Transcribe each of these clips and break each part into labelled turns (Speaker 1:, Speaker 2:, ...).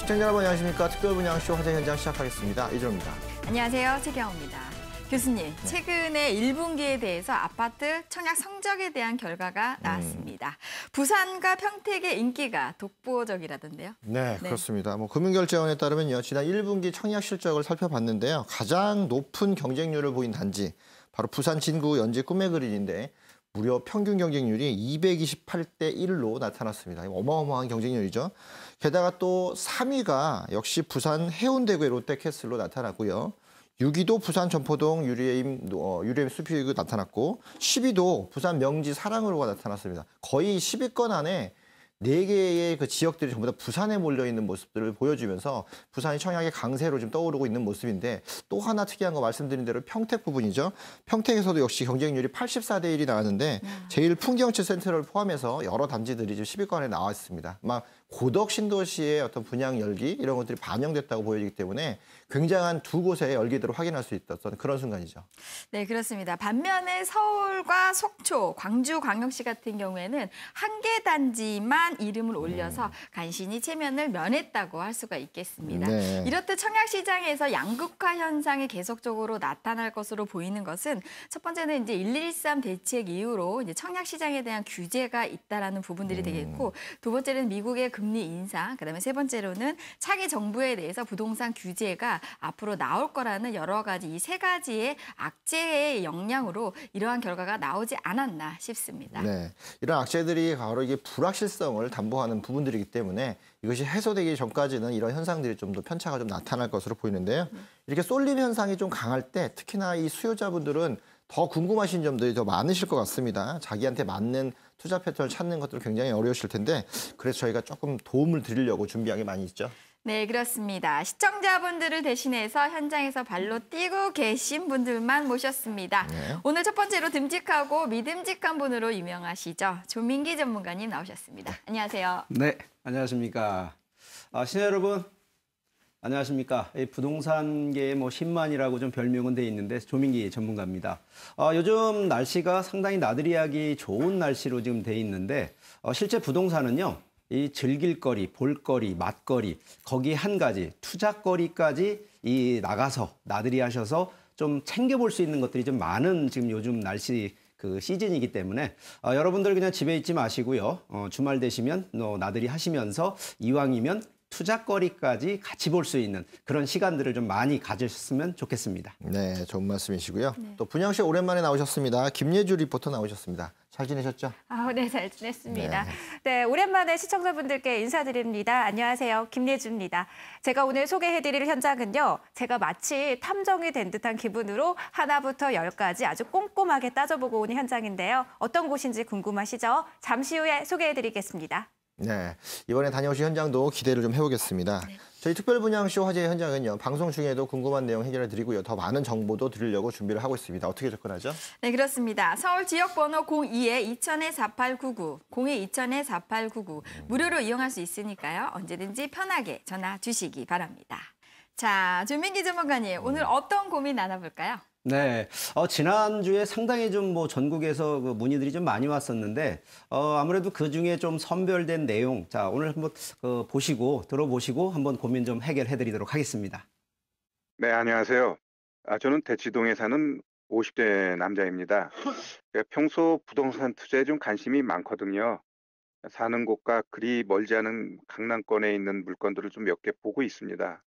Speaker 1: 시청자 여러분 안녕하십니까. 특별분양쇼 화제 현장 시작하겠습니다. 이준호입니다.
Speaker 2: 안녕하세요. 최경호입니다. 교수님, 최근에 1분기에 대해서 아파트 청약 성적에 대한 결과가 나왔습니다. 부산과 평택의 인기가 독보적이라던데요.
Speaker 1: 네, 그렇습니다. 금융결제원에 따르면요, 지난 1분기 청약 실적을 살펴봤는데요. 가장 높은 경쟁률을 보인 단지, 바로 부산 진구 연지 꿈의 그린인데 무려 평균 경쟁률이 228대 1로 나타났습니다. 어마어마한 경쟁률이죠. 게다가 또 3위가 역시 부산 해운대구의 롯데캐슬로 나타났고요. 6위도 부산 점포동 유리엠 수피가 나타났고 10위도 부산 명지 사랑으로가 나타났습니다. 거의 10위권 안에 4개의 그 지역들이 전부 다 부산에 몰려있는 모습들을 보여주면서 부산이 청약의 강세로 지금 떠오르고 있는 모습인데, 또 하나 특이한 거 말씀드린 대로 평택 부분이죠. 평택에서도 역시 경쟁률이 84대 1이 나왔는데 제일 풍경채 센터를 포함해서 여러 단지들이 지금 10위권에 나와 있습니다. 고덕 신도시의 어떤 분양 열기 이런 것들이 반영됐다고 보여지기 때문에 굉장한 두 곳의 열기들을 확인할 수 있었던 그런 순간이죠.
Speaker 2: 네, 그렇습니다. 반면에 서울과 속초, 광주광역시 같은 경우에는 한 개 단지만 이름을 올려서 간신히 체면을 면했다고 할 수가 있겠습니다.
Speaker 1: 네.
Speaker 2: 이렇듯 청약 시장에서 양극화 현상이 계속적으로 나타날 것으로 보이는 것은 첫 번째는 이제 113 대책 이후로 이제 청약 시장에 대한 규제가 있다라는 부분들이 되겠고, 두 번째는 미국의 금리 인상, 그다음에 세 번째로는 차기 정부에 대해서 부동산 규제가 앞으로 나올 거라는 여러 가지 이 세 가지의 악재의 영향으로 이러한 결과가 나오지 않았나 싶습니다.
Speaker 1: 네, 이런 악재들이 바로 이게 불확실성을 담보하는 부분들이기 때문에 이것이 해소되기 전까지는 이런 현상들이 좀 더 편차가 좀 나타날 것으로 보이는데요. 이렇게 쏠림 현상이 좀 강할 때 특히나 이 수요자분들은 더 궁금하신 점들이 더 많으실 것 같습니다. 자기한테 맞는 투자 패턴을 찾는 것들 굉장히 어려우실 텐데, 그래서 저희가 조금 도움을 드리려고 준비한 게 많이 있죠.
Speaker 2: 네, 그렇습니다. 시청자분들을 대신해서 현장에서 발로 뛰고 계신 분들만 모셨습니다.
Speaker 1: 네.
Speaker 2: 오늘 첫 번째로 듬직하고 믿음직한 분으로 유명하시죠. 조민기 전문가님 나오셨습니다. 안녕하세요.
Speaker 3: 네, 안녕하십니까. 시청자 여러분, 안녕하십니까. 이 부동산계의 신만이라고 좀 별명은 돼 있는데 조민기 전문가입니다. 요즘 날씨가 상당히 나들이하기 좋은 날씨로 지금 돼 있는데 실제 부동산은요, 이 즐길거리, 볼거리, 맛거리, 거기 한 가지 투자거리까지 이 나가서 나들이 하셔서 좀 챙겨볼 수 있는 것들이 좀 많은 지금 요즘 날씨 그 시즌이기 때문에 여러분들 그냥 집에 있지 마시고요. 주말 되시면 나들이 하시면서 이왕이면 투자거리까지 같이 볼 수 있는 그런 시간들을 좀 많이 가지셨으면 좋겠습니다.
Speaker 1: 네, 좋은 말씀이시고요. 또 분양쇼 오랜만에 나오셨습니다. 김예주 리포터 나오셨습니다. 잘 지내셨죠?
Speaker 4: 네, 잘 지냈습니다. 네, 오랜만에 시청자분들께 인사드립니다. 안녕하세요. 김예주입니다. 제가 오늘 소개해드릴 현장은요, 제가 마치 탐정이 된 듯한 기분으로 하나부터 열까지 아주 꼼꼼하게 따져보고 온 현장인데요. 어떤 곳인지 궁금하시죠? 잠시 후에 소개해드리겠습니다.
Speaker 1: 네, 이번에 다녀오신 현장도 기대를 좀 해보겠습니다. 저희 특별분양쇼 화제 현장은요, 방송 중에도 궁금한 내용 해결해 드리고요. 더 많은 정보도 드리려고 준비를 하고 있습니다. 어떻게 접근하죠?
Speaker 2: 네, 그렇습니다. 서울 지역번호 02-2000-4899, 02-2000-4899 무료로 이용할 수 있으니까요. 언제든지 편하게 전화 주시기 바랍니다. 자, 조민기 전문가님, 오늘 어떤 고민 나눠볼까요?
Speaker 3: 네, 지난주에 상당히 좀 전국에서 그 문의들이 좀 많이 왔었는데, 아무래도 그 중에 좀 선별된 내용, 자, 오늘 한번 들어보시고 한번 고민 좀 해결해 드리도록 하겠습니다.
Speaker 5: 네, 안녕하세요. 저는 대치동에 사는 50대 남자입니다. 제가 평소 부동산 투자에 좀 관심이 많거든요. 사는 곳과 그리 멀지 않은 강남권에 있는 물건들을 좀 몇 개 보고 있습니다.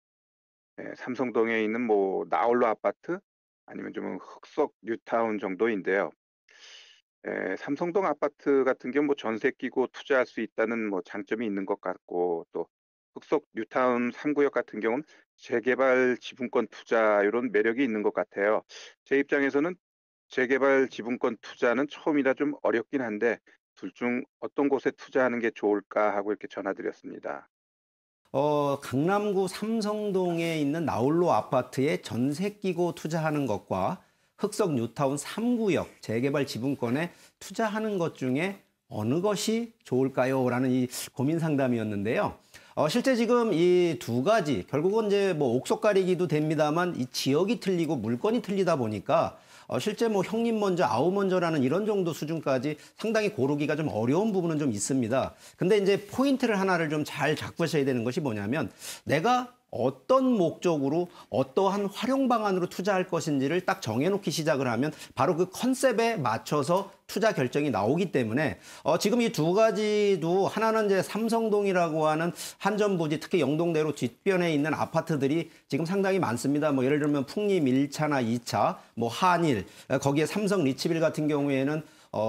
Speaker 5: 삼성동에 있는 나홀로 아파트, 아니면 좀 흑석 뉴타운 정도인데요. 삼성동 아파트 같은 경우 전세 끼고 투자할 수 있다는 장점이 있는 것 같고, 또 흑석 뉴타운 3구역 같은 경우는 재개발 지분권 투자 이런 매력이 있는 것 같아요. 제 입장에서는 재개발 지분권 투자는 처음이라 좀 어렵긴 한데 둘 중 어떤 곳에 투자하는 게 좋을까 하고 이렇게 전화드렸습니다.
Speaker 3: 강남구 삼성동에 있는 나홀로 아파트에 전세 끼고 투자하는 것과 흑석 뉴타운 3구역 재개발 지분권에 투자하는 것 중에 어느 것이 좋을까요? 라는 이 고민 상담이었는데요. 실제 지금 이 두 가지, 결국은 이제 옥석 가리기도 됩니다만 이 지역이 틀리고 물건이 틀리다 보니까 실제 뭐 형님 먼저 아우 먼저라는 이런 정도 수준까지 상당히 고르기가 좀 어려운 부분은 좀 있습니다. 근데 이제 포인트를 하나를 좀 잘 잡으셔야 되는 것이 뭐냐면 내가 어떤 목적으로 어떠한 활용 방안으로 투자할 것인지를 딱 정해놓기 시작을 하면 바로 그 컨셉에 맞춰서 투자 결정이 나오기 때문에 지금 이 두 가지도 하나는 이제 삼성동이라고 하는 한전부지 특히 영동대로 뒷변에 있는 아파트들이 지금 상당히 많습니다. 뭐 예를 들면 풍림 1차나 2차, 뭐 한일, 거기에 삼성 리치빌 같은 경우에는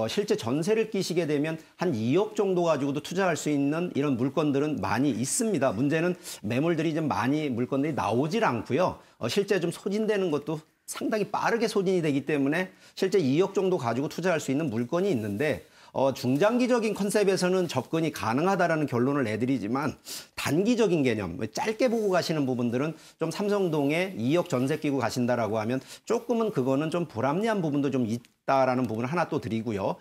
Speaker 3: 실제 전세를 끼시게 되면 한 2억 정도 가지고도 투자할 수 있는 이런 물건들은 많이 있습니다. 문제는 매물들이 좀 많이 물건들이 나오질 않고요. 실제 좀 소진되는 것도 상당히 빠르게 소진이 되기 때문에 실제 2억 정도 가지고 투자할 수 있는 물건이 있는데 중장기적인 컨셉에서는 접근이 가능하다라는 결론을 내드리지만 단기적인 개념, 짧게 보고 가시는 부분들은 좀 삼성동에 2억 전세 끼고 가신다라고 하면 조금은 그거는 좀 불합리한 부분도 좀 있다라는 부분을 하나 또 드리고요.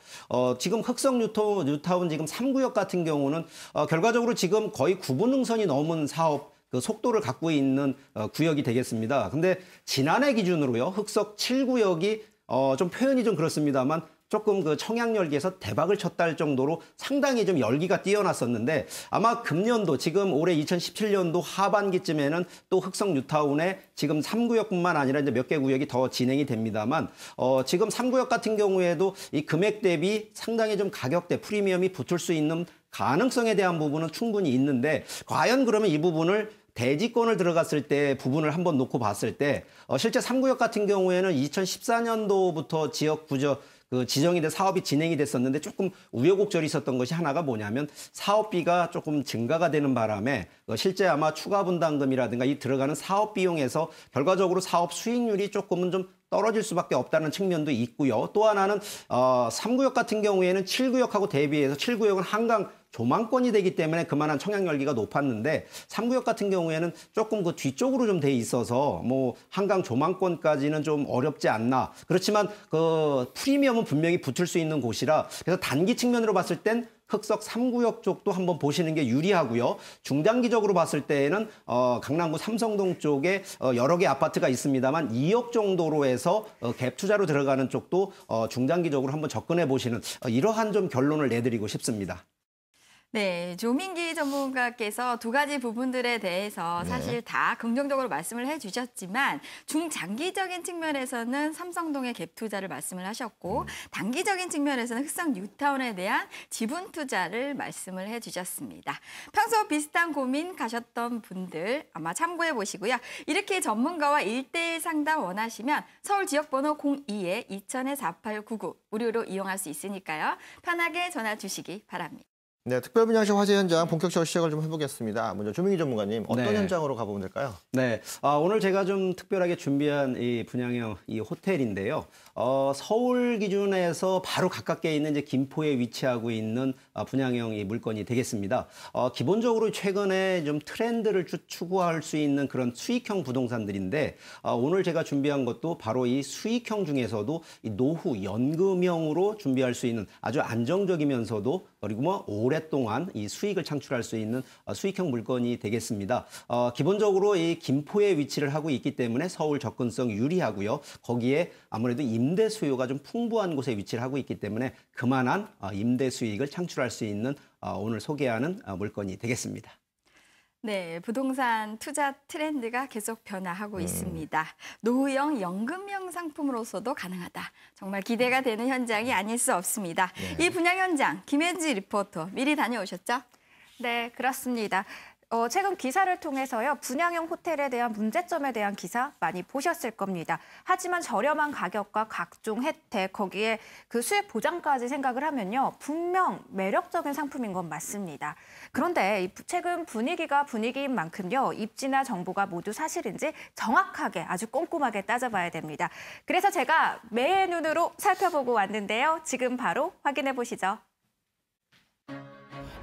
Speaker 3: 지금 흑석 뉴타운 지금 3구역 같은 경우는 결과적으로 지금 거의 9분 능선이 넘은 사업 그 속도를 갖고 있는 구역이 되겠습니다. 근데 지난해 기준으로요, 흑석 7구역이 좀 표현이 좀 그렇습니다만 조금 그 청약열기에서 대박을 쳤다 할 정도로 상당히 좀 열기가 뛰어났었는데 아마 금년도 지금 올해 2017년도 하반기쯤에는 또 흑석 뉴타운에 지금 3구역뿐만 아니라 이제 몇 개 구역이 더 진행이 됩니다만 지금 3구역 같은 경우에도 이 금액 대비 상당히 좀 가격대 프리미엄이 붙을 수 있는 가능성에 대한 부분은 충분히 있는데 과연 그러면 이 부분을 대지권을 들어갔을 때 부분을 한번 놓고 봤을 때 실제 3구역 같은 경우에는 2014년도부터 지역 구조 그 지정이 돼 사업이 진행이 됐었는데 조금 우여곡절이 있었던 것이 하나가 뭐냐면 사업비가 조금 증가가 되는 바람에 실제 아마 추가 분담금이라든가 이 들어가는 사업 비용에서 결과적으로 사업 수익률이 조금은 좀 떨어질 수밖에 없다는 측면도 있고요. 또 하나는 3구역 같은 경우에는 7구역하고 대비해서 7구역은 한강 조망권이 되기 때문에 그만한 청약 열기가 높았는데 3구역 같은 경우에는 조금 그 뒤쪽으로 좀 돼 있어서 뭐 한강 조망권까지는 좀 어렵지 않나. 그렇지만 그 프리미엄은 분명히 붙을 수 있는 곳이라 그래서 단기 측면으로 봤을 땐 흑석 3구역 쪽도 한번 보시는 게 유리하고요. 중장기적으로 봤을 때에는 강남구 삼성동 쪽에 여러 개 아파트가 있습니다만 2억 정도로 해서 갭 투자로 들어가는 쪽도 중장기적으로 한번 접근해 보시는 이러한 좀 결론을 내드리고 싶습니다.
Speaker 2: 네, 조민기 전문가께서 두 가지 부분들에 대해서 사실 다 긍정적으로 말씀을 해주셨지만 중장기적인 측면에서는 삼성동의 갭 투자를 말씀을 하셨고 단기적인 측면에서는 흑석 뉴타운에 대한 지분 투자를 말씀을 해주셨습니다. 평소 비슷한 고민 가셨던 분들 아마 참고해 보시고요. 이렇게 전문가와 1:1 상담 원하시면 서울 지역번호 02-2000-4899 무료로 이용할 수 있으니까요. 편하게 전화 주시기 바랍니다.
Speaker 1: 네, 특별분야시 화재 현장 본격적으로 시작을 좀 해보겠습니다. 먼저 조민기 전문가님, 어떤
Speaker 3: 네.
Speaker 1: 현장으로 가보면 될까요?
Speaker 3: 네, 오늘 제가 좀 특별하게 준비한 이 분양형 이 호텔인데요. 서울 기준에서 바로 가깝게 있는 이제 김포에 위치하고 있는 분양형 이 물건이 되겠습니다. 기본적으로 최근에 좀 트렌드를 추구할 수 있는 그런 수익형 부동산들인데 오늘 제가 준비한 것도 바로 이 수익형 중에서도 이 노후 연금형으로 준비할 수 있는 아주 안정적이면서도 그리고 뭐 오랫동안 이 수익을 창출할 수 있는 수익형 물건이 되겠습니다. 기본적으로 이 김포에 위치를 하고 있기 때문에 서울 접근성 유리하고요. 거기에 아무래도 임대 수요가 좀 풍부한 곳에 위치를 하고 있기 때문에 그만한 임대 수익을 창출할 수 있는 오늘 소개하는 물건이 되겠습니다.
Speaker 2: 네, 부동산 투자 트렌드가 계속 변화하고 있습니다. 노후형 연금형 상품으로서도 가능하다. 정말 기대가 되는 현장이 아닐 수 없습니다. 이 분양 현장 김혜지 리포터 미리 다녀오셨죠?
Speaker 4: 네, 그렇습니다. 최근 기사를 통해서요, 분양형 호텔에 대한 문제점에 대한 기사 많이 보셨을 겁니다. 하지만 저렴한 가격과 각종 혜택, 거기에 그 수익 보장까지 생각을 하면요, 분명 매력적인 상품인 건 맞습니다. 그런데 최근 분위기가 분위기인 만큼요, 입지나 정보가 모두 사실인지 정확하게 아주 꼼꼼하게 따져봐야 됩니다. 그래서 제가 매의 눈으로 살펴보고 왔는데요. 지금 바로 확인해 보시죠.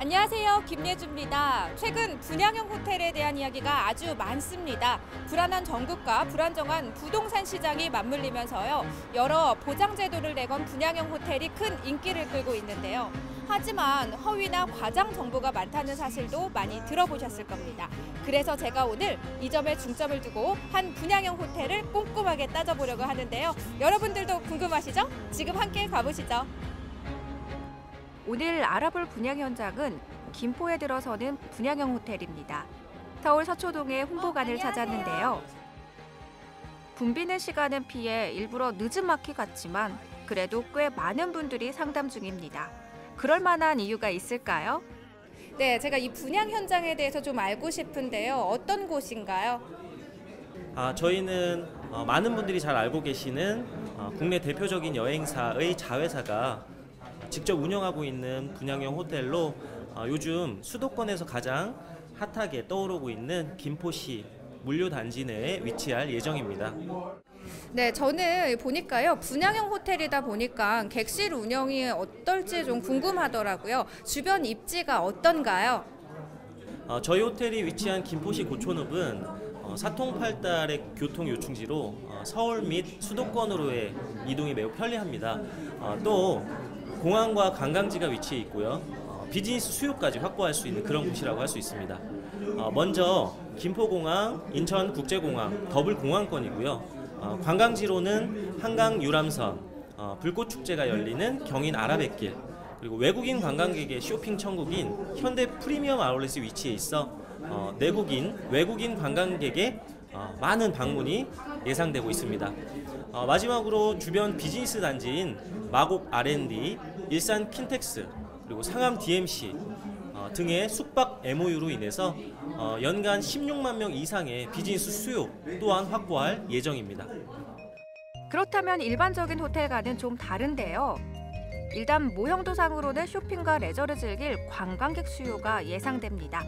Speaker 6: 안녕하세요. 김예주입니다. 최근 분양형 호텔에 대한 이야기가 아주 많습니다. 불안한 정국과 불안정한 부동산 시장이 맞물리면서요. 여러 보장 제도를 내건 분양형 호텔이 큰 인기를 끌고 있는데요. 하지만 허위나 과장 정보가 많다는 사실도 많이 들어보셨을 겁니다. 그래서 제가 오늘 이 점에 중점을 두고 한 분양형 호텔을 꼼꼼하게 따져보려고 하는데요. 여러분들도 궁금하시죠? 지금 함께 가보시죠.
Speaker 4: 오늘 알아볼 분양 현장은 김포에 들어서는 분양형 호텔입니다. 서울 서초동의 홍보관을 찾았는데요. 붐비는 시간은 피해 일부러 늦은마켓 같지만 그래도 꽤 많은 분들이 상담 중입니다. 그럴 만한 이유가 있을까요?
Speaker 6: 네, 제가 이 분양 현장에 대해서 좀 알고 싶은데요. 어떤 곳인가요?
Speaker 7: 저희는 많은 분들이 잘 알고 계시는 국내 대표적인 여행사의 자회사가 직접 운영하고 있는 분양형 호텔로 요즘 수도권에서 가장 핫하게 떠오르고 있는 김포시 물류단지 내에 위치할 예정입니다.
Speaker 6: 네, 저는 보니까요. 분양형 호텔이다 보니까 객실 운영이 어떨지 좀 궁금하더라고요. 주변 입지가 어떤가요?
Speaker 7: 저희 호텔이 위치한 김포시 고촌읍은 사통팔달의 교통 요충지로 서울 및 수도권으로의 이동이 매우 편리합니다. 또 공항과 관광지가 위치해 있고요. 비즈니스 수요까지 확보할 수 있는 그런 곳이라고 할 수 있습니다. 먼저 김포공항, 인천국제공항 더블 공항권이고요. 관광지로는 한강 유람선, 불꽃축제가 열리는 경인 아라뱃길, 그리고 외국인 관광객의 쇼핑 천국인 현대 프리미엄 아울렛이 위치해 있어 내국인, 외국인 관광객의 많은 방문이 예상되고 있습니다. 마지막으로 주변 비즈니스 단지인 마곡 R&D, 일산 킨텍스, 그리고 상암 DMC 등의 숙박 MOU로 인해서 연간 16만 명 이상의 비즈니스 수요 또한 확보할 예정입니다.
Speaker 4: 그렇다면 일반적인 호텔과는 좀 다른데요. 일단 모형도상으로는 쇼핑과 레저를 즐길 관광객 수요가 예상됩니다.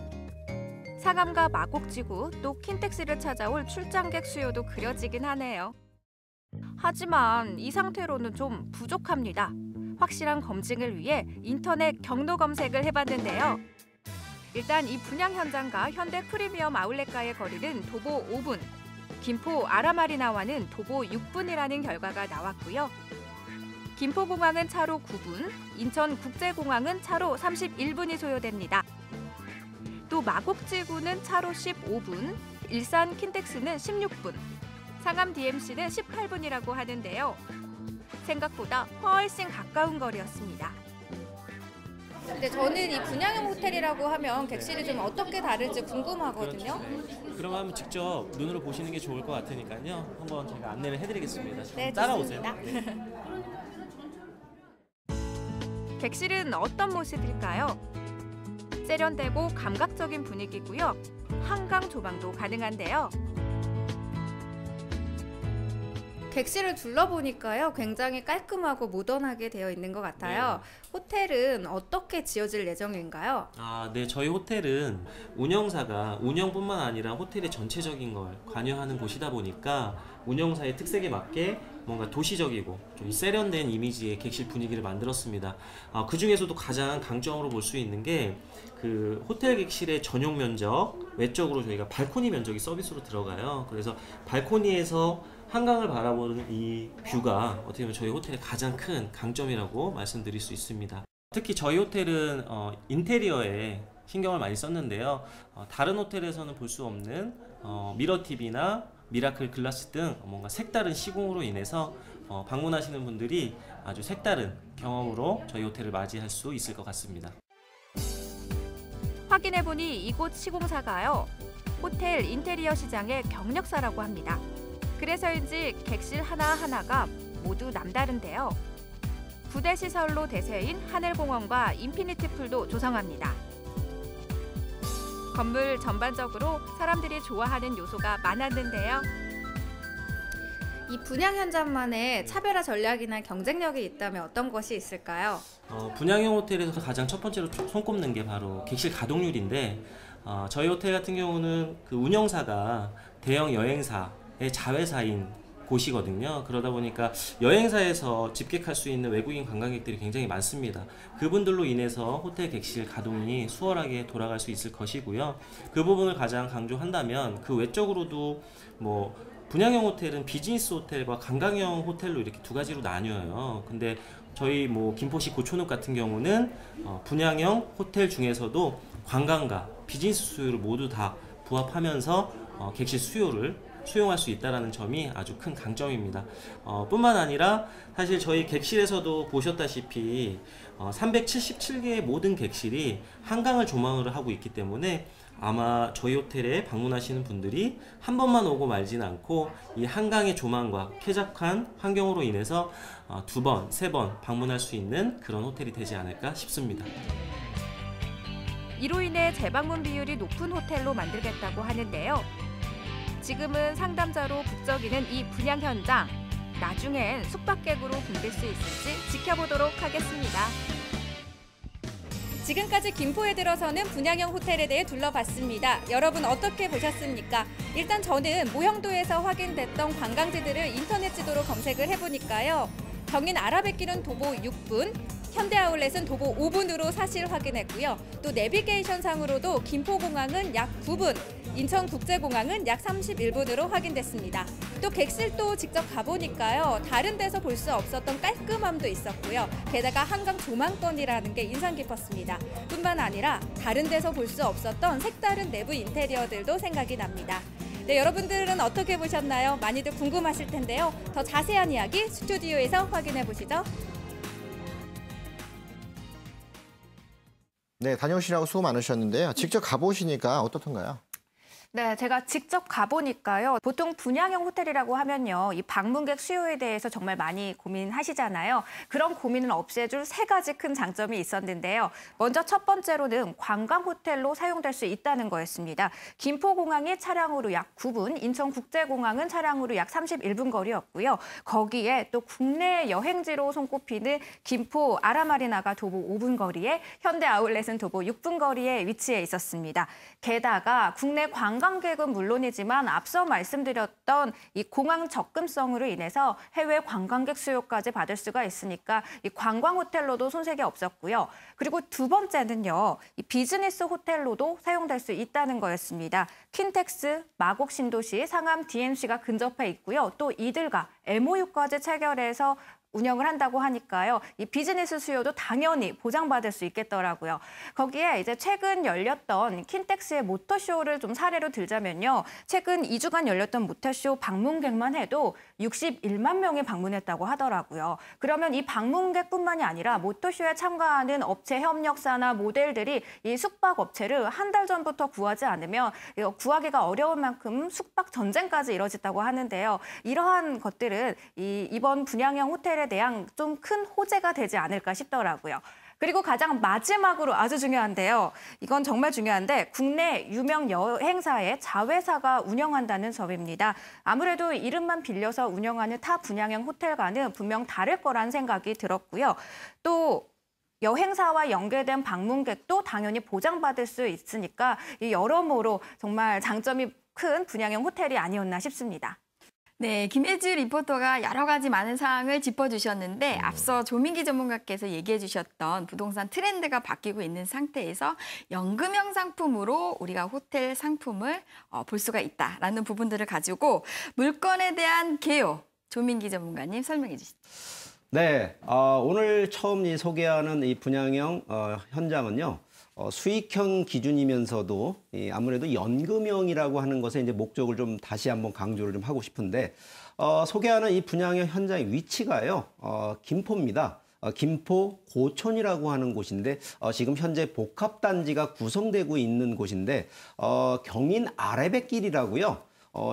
Speaker 4: 상암과 마곡지구 또 킨텍스를 찾아올 출장객 수요도 그려지긴 하네요. 하지만 이 상태로는 좀 부족합니다. 확실한 검증을 위해 인터넷 경로 검색을 해봤는데요. 일단 이 분양 현장과 현대 프리미엄 아울렛과의 거리는 도보 5분, 김포 아라마리나와는 도보 6분이라는 결과가 나왔고요. 김포공항은 차로 9분, 인천국제공항은 차로 31분이 소요됩니다. 또 마곡지구는 차로 15분, 일산 킨텍스는 16분, 상암 DMC는 18분이라고 하는데요. 생각보다 훨씬 가까운 거리였습니다.
Speaker 6: 근데 저는 이 분양형 호텔이라고 하면 객실이 좀 어떻게 다를지 궁금하거든요.
Speaker 7: 그럼 한번 직접 눈으로 보시는 게 좋을 것 같으니까요. 한번 제가 안내를 해드리겠습니다.
Speaker 6: 네,
Speaker 7: 따라오세요.
Speaker 6: 좋습니다.
Speaker 7: 네.
Speaker 4: 객실은 어떤 모습일까요? 세련되고 감각적인 분위기고요. 한강 조망도 가능한데요.
Speaker 6: 객실을 둘러보니까요. 굉장히 깔끔하고 모던하게 되어 있는 것 같아요. 호텔은 어떻게 지어질 예정인가요?
Speaker 7: 네, 저희 호텔은 운영사가 운영뿐만 아니라 호텔의 전체적인 걸 관여하는 곳이다 보니까 운영사의 특색에 맞게 뭔가 도시적이고 좀 세련된 이미지의 객실 분위기를 만들었습니다. 그 중에서도 가장 강점으로 볼 수 있는 게 그 호텔 객실의 전용 면적, 외적으로 저희가 발코니 면적이 서비스로 들어가요. 그래서 발코니에서 한강을 바라보는 이 뷰가 어떻게 보면 저희 호텔의 가장 큰 강점이라고 말씀드릴 수 있습니다. 특히 저희 호텔은 인테리어에 신경을 많이 썼는데요. 다른 호텔에서는 볼 수 없는 미러 TV나 미라클 글라스 등 뭔가 색다른 시공으로 인해서 방문하시는 분들이 아주 색다른 경험으로 저희 호텔을 맞이할 수 있을 것 같습니다.
Speaker 4: 확인해보니 이곳 시공사가요. 호텔 인테리어 시장의 경력사라고 합니다. 그래서인지 객실 하나하나가 모두 남다른데요. 부대 시설로 대세인 하늘공원과 인피니티 풀도 조성합니다. 건물 전반적으로 사람들이 좋아하는 요소가 많았는데요.
Speaker 6: 이 분양 현장만의 차별화 전략이나 경쟁력이 있다면 어떤 것이 있을까요?
Speaker 7: 분양형 호텔에서 가장 첫 번째로 손꼽는 게 바로 객실 가동률인데 저희 호텔 같은 경우는 그 운영사가 대형 여행사의 자회사인 곳이거든요. 그러다 보니까 여행사에서 집객할 수 있는 외국인 관광객들이 굉장히 많습니다. 그분들로 인해서 호텔 객실 가동이 수월하게 돌아갈 수 있을 것이고요. 그 부분을 가장 강조한다면 그 외적으로도 분양형 호텔은 비즈니스 호텔과 관광형 호텔로 이렇게 두 가지로 나뉘어요. 근데 저희 뭐 김포시 고촌읍 같은 경우는 분양형 호텔 중에서도 관광가, 비즈니스 수요를 모두 다 부합하면서 객실 수요를 수용할 수 있다는 점이 아주 큰 강점입니다. 뿐만 아니라 사실 저희 객실에서도 보셨다시피 377개의 모든 객실이 한강을 조망으로 하고 있기 때문에 아마 저희 호텔에 방문하시는 분들이 한 번만 오고 말지는 않고 이 한강의 조망과 쾌적한 환경으로 인해서 2번, 3번 방문할 수 있는 그런 호텔이 되지 않을까 싶습니다.
Speaker 6: 이로 인해 재방문 비율이 높은 호텔로 만들겠다고 하는데요. 지금은 상담자로 북적이는 이 분양 현장, 나중엔 숙박객으로 붐빌 수 있을지 지켜보도록 하겠습니다. 지금까지 김포에 들어서는 분양형 호텔에 대해 둘러봤습니다. 여러분 어떻게 보셨습니까? 일단 저는 모형도에서 확인됐던 관광지들을 인터넷 지도로 검색을 해보니까요. 경인 아라뱃길은 도보 6분, 현대아울렛은 도보 5분으로 사실 확인했고요. 또 내비게이션상으로도 김포공항은 약 9분, 인천국제공항은 약 31분으로 확인됐습니다. 또 객실도 직접 가보니까요. 다른 데서 볼 수 없었던 깔끔함도 있었고요. 게다가 한강 조망권이라는 게 인상 깊었습니다. 뿐만 아니라 다른 데서 볼 수 없었던 색다른 내부 인테리어들도 생각이 납니다. 네, 여러분들은 어떻게 보셨나요? 많이들 궁금하실 텐데요. 더 자세한 이야기 스튜디오에서 확인해 보시죠.
Speaker 1: 네, 다녀오시라고 수고 많으셨는데요. 직접 가보시니까 어떻던가요?
Speaker 4: 네, 제가 직접 가보니까요. 보통 분양형 호텔이라고 하면요. 이 방문객 수요에 대해서 정말 많이 고민하시잖아요. 그런 고민을 없애줄 3가지 큰 장점이 있었는데요. 먼저 첫 번째로는 관광 호텔로 사용될 수 있다는 거였습니다. 김포공항이 차량으로 약 9분, 인천국제공항은 차량으로 약 31분 거리였고요. 거기에 또 국내 여행지로 손꼽히는 김포 아라마리나가 도보 5분 거리에, 현대아울렛은 도보 6분 거리에 위치해 있었습니다. 게다가 국내 관광객은 물론이지만 앞서 말씀드렸던 이 공항 접근성으로 인해서 해외 관광객 수요까지 받을 수가 있으니까 이 관광 호텔로도 손색이 없었고요. 그리고 두 번째는요. 이 비즈니스 호텔로도 사용될 수 있다는 거였습니다. 킨텍스, 마곡 신도시, 상암 DMC가 근접해 있고요. 또 이들과 MOU까지 체결해서 운영을 한다고 하니까요. 이 비즈니스 수요도 당연히 보장받을 수 있겠더라고요. 거기에 이제 최근 열렸던 킨텍스의 모터쇼를 좀 사례로 들자면요. 최근 2주간 열렸던 모터쇼 방문객만 해도 61만 명이 방문했다고 하더라고요. 그러면 이 방문객뿐만이 아니라 모터쇼에 참가하는 업체 협력사나 모델들이 이 숙박업체를 한 달 전부터 구하지 않으면 구하기가 어려운 만큼 숙박 전쟁까지 이뤄졌다고 하는데요. 이러한 것들은 이번 분양형 호텔에 대한 좀 큰 호재가 되지 않을까 싶더라고요. 그리고 가장 마지막으로 아주 중요한데요. 이건 정말 중요한데 국내 유명 여행사의 자회사가 운영한다는 점입니다. 아무래도 이름만 빌려서 운영하는 타 분양형 호텔과는 분명 다를 거란 생각이 들었고요. 또 여행사와 연계된 방문객도 당연히 보장받을 수 있으니까 여러모로 정말 장점이 큰 분양형 호텔이 아니었나 싶습니다.
Speaker 2: 네, 김혜주 리포터가 여러 가지 많은 사항을 짚어주셨는데 앞서 조민기 전문가께서 얘기해 주셨던 부동산 트렌드가 바뀌고 있는 상태에서 연금형 상품으로 우리가 호텔 상품을 볼 수가 있다라는 부분들을 가지고 물건에 대한 개요, 조민기 전문가님 설명해 주시죠.
Speaker 3: 네, 오늘 처음 소개하는 이 분양형 현장은요. 수익형 기준이면서도 아무래도 연금형이라고 하는 것에 이제 목적을 좀 다시 한번 강조를 좀 하고 싶은데 소개하는 이 분양형 현장의 위치가요. 김포입니다. 김포 고촌이라고 하는 곳인데 지금 현재 복합단지가 구성되고 있는 곳인데 경인 아라뱃길이라고요.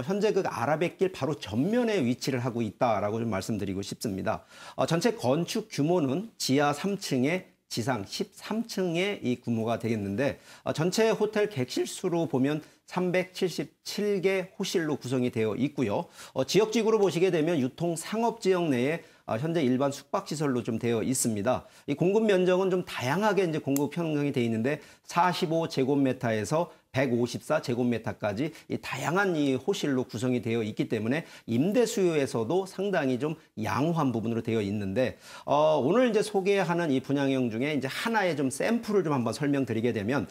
Speaker 3: 현재 그 아라뱃길 바로 전면에 위치를 하고 있다라고 좀 말씀드리고 싶습니다. 전체 건축 규모는 지하 3층에 지상 13층의 이 규모가 되겠는데 전체 호텔 객실 수로 보면 377개 호실로 구성이 되어 있고요. 지역지구로 보시게 되면 유통 상업 지역 내에 현재 일반 숙박시설로 좀 되어 있습니다. 이 공급 면적은 좀 다양하게 이제 공급 형성이 되어 있는데 45제곱미터에서 154제곱미터까지 이 다양한 이 호실로 구성이 되어 있기 때문에 임대 수요에서도 상당히 좀 양호한 부분으로 되어 있는데 오늘 이제 소개하는 이 분양형 중에 이제 하나의 좀 샘플을 좀 한번 설명드리게 되면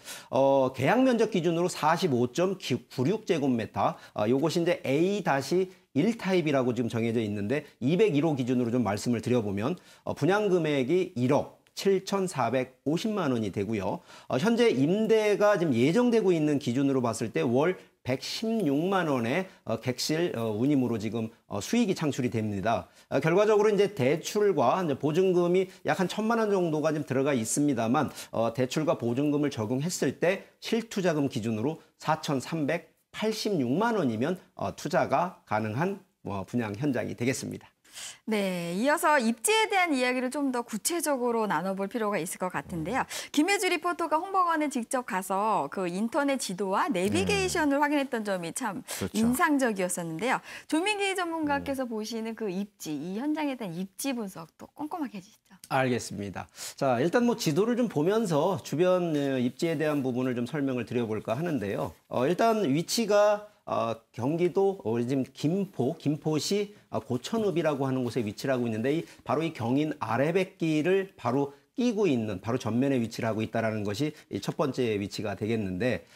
Speaker 3: 계약 면적 기준으로 45.96제곱미터 요것이 이제 A-1 1타입이라고 지금 정해져 있는데 201호 기준으로 좀 말씀을 드려보면 분양 금액이 1억 7,450만 원이 되고요. 현재 임대가 지금 예정되고 있는 기준으로 봤을 때 월 116만 원의 객실 운임으로 지금 수익이 창출이 됩니다. 결과적으로 이제 대출과 이제 보증금이 약 한 1,000만 원 정도가 지금 들어가 있습니다만 대출과 보증금을 적용했을 때 실투자금 기준으로 4,386만 원이면 투자가 가능한 분양 현장이 되겠습니다.
Speaker 2: 네, 이어서 입지에 대한 이야기를 좀 더 구체적으로 나눠볼 필요가 있을 것 같은데요. 김혜주 리포터가 홍보관에 직접 가서 그 인터넷 지도와 내비게이션을 확인했던 점이 참
Speaker 1: 그렇죠.
Speaker 2: 인상적이었었는데요. 조민기 전문가께서 보시는 그 입지, 이 현장에 대한 입지 분석도 꼼꼼하게 해주시죠.
Speaker 3: 알겠습니다. 자, 일단 뭐 지도를 좀 보면서 주변 입지에 대한 부분을 좀 설명을 드려볼까 하는데요. 일단 위치가 경기도 지금 김포시 고천읍이라고 하는 곳에 위치를 하고 있는데 바로 이 경인 아래백길을 바로 끼고 있는 바로 전면에 위치를 하고 있다는 것이 첫 번째 위치가 되겠는데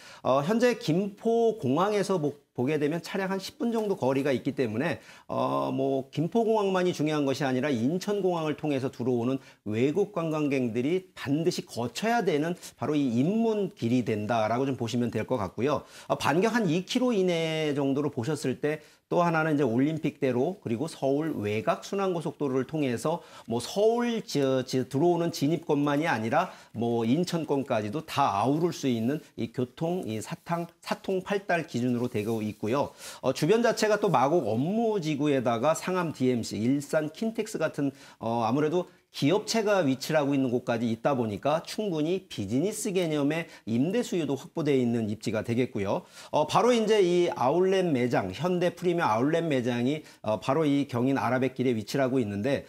Speaker 3: 현재 김포공항에서 보게 되면 차량 한 10분 정도 거리가 있기 때문에 뭐 김포공항만이 중요한 것이 아니라 인천공항을 통해서 들어오는 외국 관광객들이 반드시 거쳐야 되는 바로 이 입문길이 된다라고 좀 보시면 될 것 같고요. 반경 한 2km 이내 정도로 보셨을 때 또 하나는 이제 올림픽대로 그리고 서울 외곽 순환고속도로를 통해서 뭐 서울 들어오는 진입권만이 아니라 뭐 인천권까지도 다 아우를 수 있는 이 교통 이 사통팔달 기준으로 되고 있고요. 주변 자체가 또 마곡 업무지구에다가 상암 DMC, 일산 킨텍스 같은 아무래도 기업체가 위치를 하고 있는 곳까지 있다 보니까 충분히 비즈니스 개념의 임대 수요도 확보되어 있는 입지가 되겠고요. 바로 이제 이 아울렛 매장, 현대 프리미엄 아울렛 매장이 바로 이 경인 아라뱃길에 위치를 하고 있는데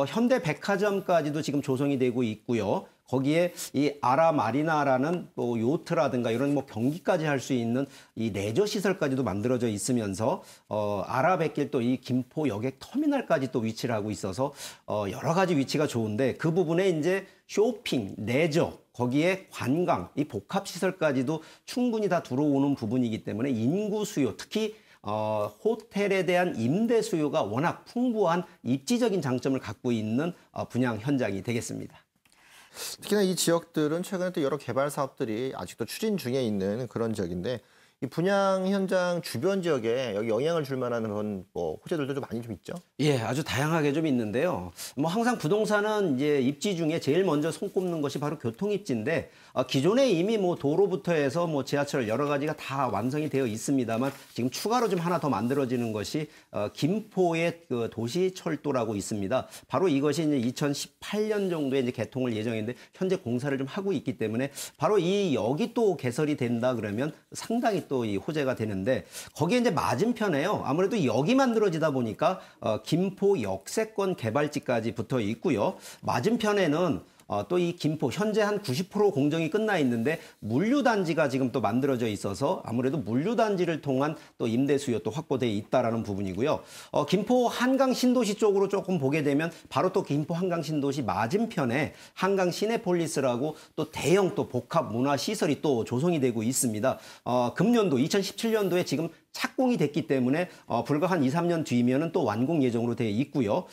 Speaker 3: 현대 백화점까지도 지금 조성이 되고 있고요. 거기에 이 아라마리나라는 또 요트라든가 이런 뭐 경기까지 할 수 있는 이 레저 시설까지도 만들어져 있으면서 아라뱃길 또 이 김포 여객 터미널까지 또 위치를 하고 있어서 여러 가지 위치가 좋은데 그 부분에 이제 쇼핑, 레저 거기에 관광, 이 복합 시설까지도 충분히 다 들어오는 부분이기 때문에 인구 수요 특히 호텔에 대한 임대 수요가 워낙 풍부한 입지적인 장점을 갖고 있는 분양 현장이 되겠습니다.
Speaker 1: 특히나 이 지역들은 최근에 또 여러 개발 사업들이 아직도 추진 중에 있는 그런 지역인데 이 분양 현장 주변 지역에 여기 영향을 줄 만한 그런 뭐 호재들도 좀 많이 좀 있죠?
Speaker 3: 예, 아주 다양하게 좀 있는데요. 뭐 항상 부동산은 이제 입지 중에 제일 먼저 손꼽는 것이 바로 교통 입지인데 기존에 이미 뭐 도로부터 해서 뭐 지하철 여러 가지가 다 완성이 되어 있습니다만 지금 추가로 좀 하나 더 만들어지는 것이 김포의 그 도시철도라고 있습니다. 바로 이것이 이제 2018년 정도에 이제 개통을 예정했는데 현재 공사를 좀 하고 있기 때문에 바로 이 여기 또 개설이 된다 그러면 상당히 또 이 호재가 되는데 거기에 이제 맞은편에요. 아무래도 역이 만들어지다 보니까 김포 역세권 개발지까지 붙어 있고요. 맞은편에는 또 이 김포 현재 한 90% 공정이 끝나 있는데 물류단지가 지금 또 만들어져 있어서 아무래도 물류단지를 통한 또 임대 수요 또 확보되어 있다라는 부분이고요. 김포 한강 신도시 쪽으로 조금 보게 되면 바로 또 김포 한강 신도시 맞은편에 한강 시내폴리스라고 또 대형 또 복합 문화 시설이 또 조성이 되고 있습니다. 금년도 2017년도에 지금 착공이 됐기 때문에 불과 한 2, 3년 뒤면은 또 완공 예정으로 되어 있고요.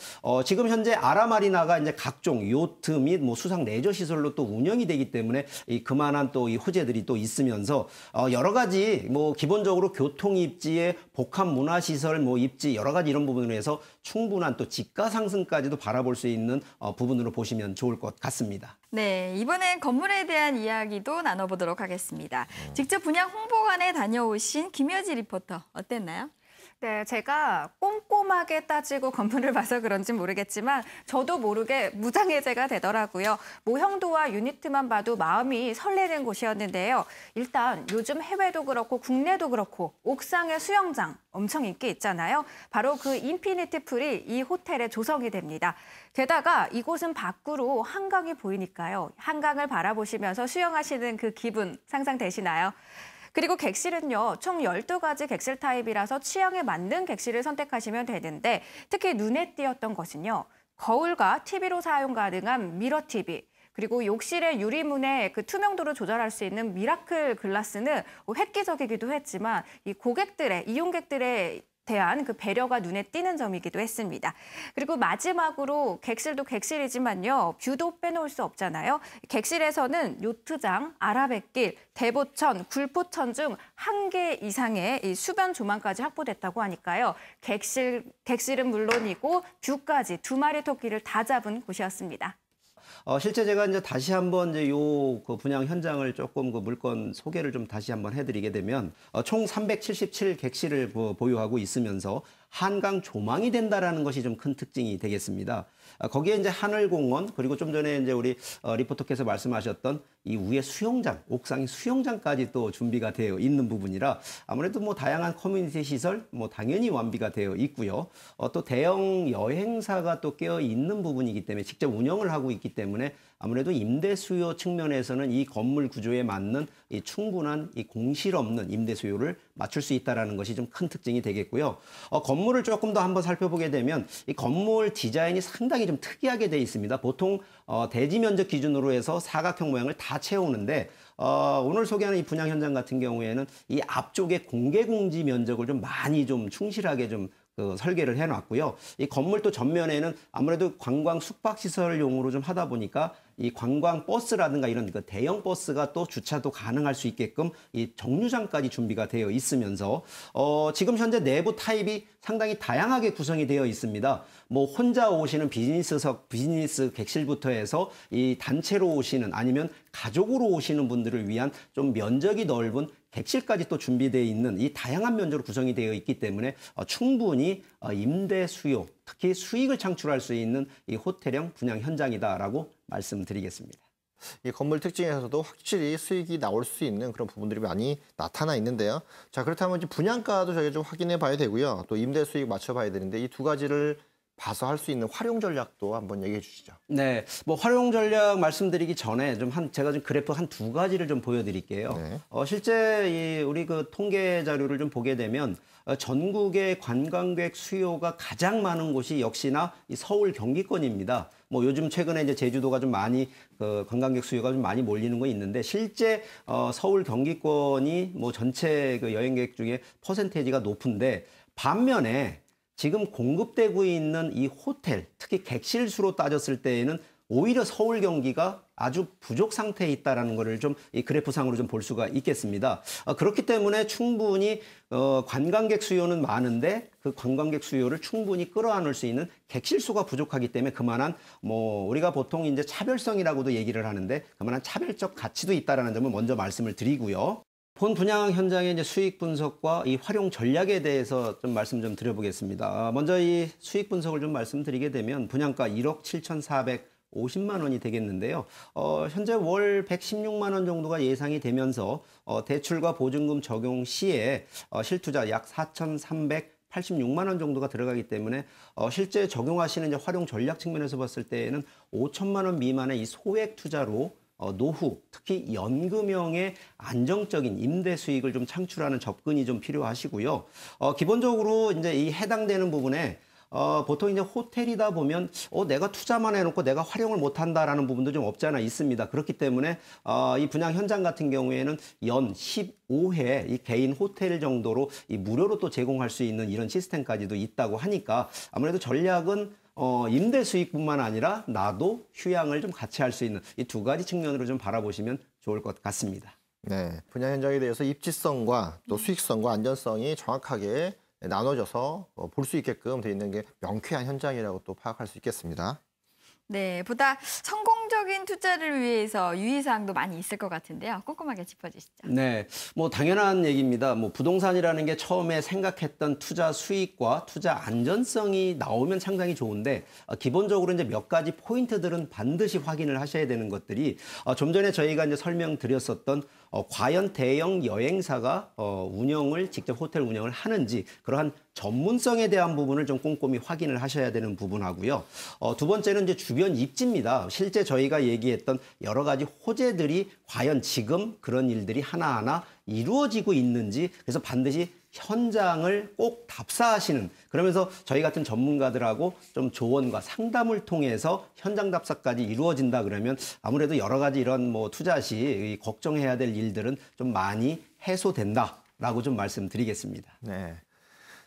Speaker 3: 지금 현재 아라마리나가 이제 각종 요트 및 뭐 수상 레저 시설로 또 운영이 되기 때문에 그만한 또 이 호재들이 또 있으면서 여러 가지 뭐 기본적으로 교통 입지에 복합 문화 시설 뭐 입지 여러 가지 이런 부분으로 해서 충분한 또 집가 상승까지도 바라볼 수 있는 부분으로 보시면 좋을 것 같습니다.
Speaker 2: 네, 이번엔 건물에 대한 이야기도 나눠보도록 하겠습니다. 직접 분양 홍보관에 다녀오신 김효지 리포터 어땠나요?
Speaker 4: 네, 제가 꼼꼼하게 따지고 건물을 봐서 그런지 모르겠지만 저도 모르게 무장해제가 되더라고요. 모형도와 유니트만 봐도 마음이 설레는 곳이었는데요. 일단 요즘 해외도 그렇고 국내도 그렇고 옥상의 수영장 엄청 인기 있잖아요. 바로 그 인피니티 풀이 이 호텔에 조성이 됩니다. 게다가 이곳은 밖으로 한강이 보이니까요. 한강을 바라보시면서 수영하시는 그 기분 상상되시나요? 그리고 객실은요, 총 12가지 객실 타입이라서 취향에 맞는 객실을 선택하시면 되는데 특히 눈에 띄었던 것은요, 거울과 TV로 사용 가능한 미러 TV, 그리고 욕실의 유리문의 그 투명도를 조절할 수 있는 미라클 글라스는 획기적이기도 했지만 이 고객들의, 이용객들의 대한 그 배려가 눈에 띄는 점이기도 했습니다. 그리고 마지막으로 객실도 객실이지만요. 뷰도 빼놓을 수 없잖아요. 객실에서는 요트장, 아라뱃길, 대보천, 굴포천 중 1개 이상의 이 수변 조망까지 확보됐다고 하니까요. 객실은 물론이고 뷰까지 2마리 토끼를 다 잡은 곳이었습니다.
Speaker 3: 실제 제가 이제 다시 한번 이제 그 분양 현장을 조금 그 물건 소개를 좀 다시 한번 해드리게 되면 총 377 객실을 보유하고 있으면서 한강 조망이 된다라는 것이 좀 큰 특징이 되겠습니다. 거기에 이제 하늘공원 그리고 좀 전에 이제 우리 리포터께서 말씀하셨던 이 위에 수영장, 옥상에 수영장까지 또 준비가 되어 있는 부분이라 아무래도 뭐 다양한 커뮤니티 시설 뭐 당연히 완비가 되어 있고요. 또 대형 여행사가 또 껴 있는 부분이기 때문에 직접 운영을 하고 있기 때문에 아무래도 임대 수요 측면에서는 이 건물 구조에 맞는 이 충분한 이 공실 없는 임대 수요를 맞출 수 있다라는 것이 좀 큰 특징이 되겠고요. 건물을 조금 더 한번 살펴보게 되면 이 건물 디자인이 상당히 좀 특이하게 돼 있습니다. 보통 대지 면적 기준으로 해서 사각형 모양을 다 채우는데 오늘 소개하는 이 분양 현장 같은 경우에는 이 앞쪽에 공개 공지 면적을 좀 많이 좀 충실하게 좀 설계를 해놨고요. 이 건물 또 전면에는 아무래도 관광 숙박시설용으로 좀 하다 보니까 이 관광 버스라든가 이런 그 대형 버스가 또 주차도 가능할 수 있게끔 이 정류장까지 준비가 되어 있으면서 지금 현재 내부 타입이 상당히 다양하게 구성이 되어 있습니다. 뭐 혼자 오시는 비즈니스 객실부터 해서 이 단체로 오시는 아니면 가족으로 오시는 분들을 위한 좀 면적이 넓은 객실까지 또 준비되어 있는 이 다양한 면적으로 구성이 되어 있기 때문에 충분히 임대 수요, 특히 수익을 창출할 수 있는 이 호텔형 분양 현장이다라고 말씀드리겠습니다.
Speaker 1: 이 건물 특징에서도 확실히 수익이 나올 수 있는 그런 부분들이 많이 나타나 있는데요. 자, 그렇다면 이제 분양가도 저희가 좀 확인해 봐야 되고요. 또 임대 수익 맞춰 봐야 되는데 이 두 가지를 봐서 할 수 있는 활용 전략도 한번 얘기해 주시죠.
Speaker 3: 네, 뭐 활용 전략 말씀드리기 전에 제가 좀 그래프 한 2가지를 좀 보여드릴게요.
Speaker 1: 네.
Speaker 3: 실제 우리 그 통계 자료를 좀 보게 되면 전국의 관광객 수요가 가장 많은 곳이 역시나 이 서울 경기권입니다. 뭐 요즘 최근에 이제 제주도가 좀 많이 관광객 수요가 좀 많이 몰리는 거 있는데 실제 서울 경기권이 뭐 전체 그 여행객 중에 퍼센테이지가 높은데 반면에 지금 공급되고 있는 이 호텔, 특히 객실 수로 따졌을 때에는 오히려 서울 경기가 아주 부족 상태에 있다라는 것을 좀 이 그래프상으로 좀 볼 수가 있겠습니다. 그렇기 때문에 충분히 관광객 수요는 많은데 그 관광객 수요를 충분히 끌어안을 수 있는 객실 수가 부족하기 때문에 그만한 뭐 우리가 보통 이제 차별성이라고도 얘기를 하는데 그만한 차별적 가치도 있다라는 점을 먼저 말씀을 드리고요. 본 분양 현장의 이제 수익 분석과 이 활용 전략에 대해서 좀 말씀 좀 드려보겠습니다. 먼저 이 수익 분석을 좀 말씀드리게 되면 분양가 1억 7,450만 원이 되겠는데요. 현재 월 116만 원 정도가 예상이 되면서 대출과 보증금 적용 시에 실투자 약 4,386만 원 정도가 들어가기 때문에 실제 적용하시는 이제 활용 전략 측면에서 봤을 때에는 5천만 원 미만의 이 소액 투자로 노후, 특히 연금형의 안정적인 임대 수익을 좀 창출하는 접근이 좀 필요하시고요. 기본적으로 이제 이 해당되는 부분에 보통 이제 호텔이다 보면 내가 투자만 해놓고 내가 활용을 못한다라는 부분도 좀 없지 않아 있습니다. 그렇기 때문에 이 분양 현장 같은 경우에는 연 15회 이 개인 호텔 정도로 이 무료로 또 제공할 수 있는 이런 시스템까지도 있다고 하니까 아무래도 전략은 임대 수익뿐만 아니라 나도 휴양을 좀 같이 할 수 있는 이 2가지 측면으로 좀 바라보시면 좋을 것 같습니다.
Speaker 1: 네, 분양 현장에 대해서 입지성과 또 수익성과 안전성이 정확하게 나눠져서 볼 수 있게끔 돼 있는 게 명쾌한 현장이라고 또 파악할 수 있겠습니다.
Speaker 2: 네, 보다 성공적인 투자를 위해서 유의사항도 많이 있을 것 같은데요. 꼼꼼하게 짚어주시죠.
Speaker 3: 네, 뭐 당연한 얘기입니다. 뭐 부동산이라는 게 처음에 생각했던 투자 수익과 투자 안전성이 나오면 상당히 좋은데 기본적으로 이제 몇 가지 포인트들은 반드시 확인을 하셔야 되는 것들이 좀 전에 저희가 이제 설명드렸었던 과연 대형 여행사가 운영을 직접 호텔 운영을 하는지 그러한 전문성에 대한 부분을 좀 꼼꼼히 확인을 하셔야 되는 부분하고요. 두 번째는 이제 주변 입지입니다. 실제 저희가 얘기했던 여러 가지 호재들이 과연 지금 그런 일들이 하나하나 이루어지고 있는지 그래서 반드시 현장을 꼭 답사하시는 그러면서 저희 같은 전문가들하고 좀 조언과 상담을 통해서 현장 답사까지 이루어진다 그러면 아무래도 여러 가지 이런 뭐 투자 시 걱정해야 될 일들은 좀 많이 해소된다라고 좀 말씀드리겠습니다.
Speaker 1: 네.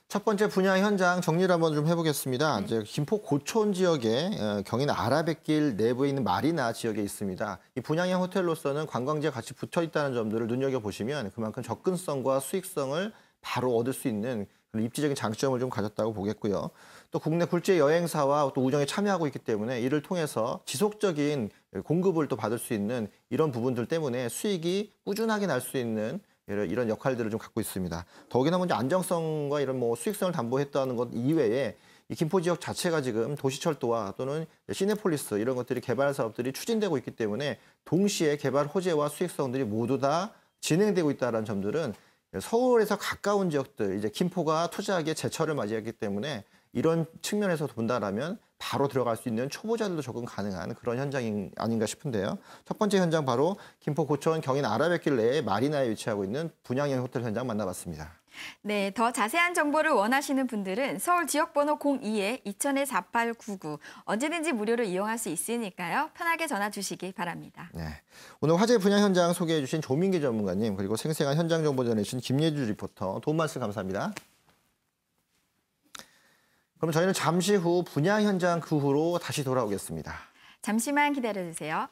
Speaker 1: 첫 번째 분양 현장 정리를 한번 좀 해보겠습니다. 이제 김포 고촌 지역에 경인 아라뱃길 내부에 있는 마리나 지역에 있습니다. 이 분양형 호텔로서는 관광지와 같이 붙어 있다는 점들을 눈여겨보시면 그만큼 접근성과 수익성을 바로 얻을 수 있는 그런 입지적인 장점을 좀 가졌다고 보겠고요. 또 국내 굴지의 여행사와 또 우정에 참여하고 있기 때문에 이를 통해서 지속적인 공급을 또 받을 수 있는 이런 부분들 때문에 수익이 꾸준하게 날 수 있는 이런 역할들을 좀 갖고 있습니다. 더욱이나 먼저 안정성과 이런 뭐 수익성을 담보했다는 것 이외에 이 김포 지역 자체가 지금 도시철도와 또는 시내폴리스 이런 것들이 개발 사업들이 추진되고 있기 때문에 동시에 개발 호재와 수익성들이 모두 다 진행되고 있다는 점들은 서울에서 가까운 지역들, 이제 김포가 투자하기에 제철을 맞이했기 때문에 이런 측면에서 본다라면 바로 들어갈 수 있는 초보자들도 접근 가능한 그런 현장이 아닌가 싶은데요. 첫 번째 현장 바로 김포 고촌 경인 아라뱃길 내에 마리나에 위치하고 있는 분양형 호텔 현장 만나봤습니다.
Speaker 2: 네, 더 자세한 정보를 원하시는 분들은 서울 지역번호 02-2000-4899 언제든지 무료로 이용할 수 있으니까요. 편하게 전화 주시기 바랍니다.
Speaker 1: 네, 오늘 화재 분양 현장 소개해 주신 조민기 전문가님 그리고 생생한 현장 정보 전해주신 김예주 리포터 도움 말씀 감사합니다. 그럼 저희는 잠시 후 분양 현장 그 후로 다시 돌아오겠습니다.
Speaker 2: 잠시만 기다려주세요.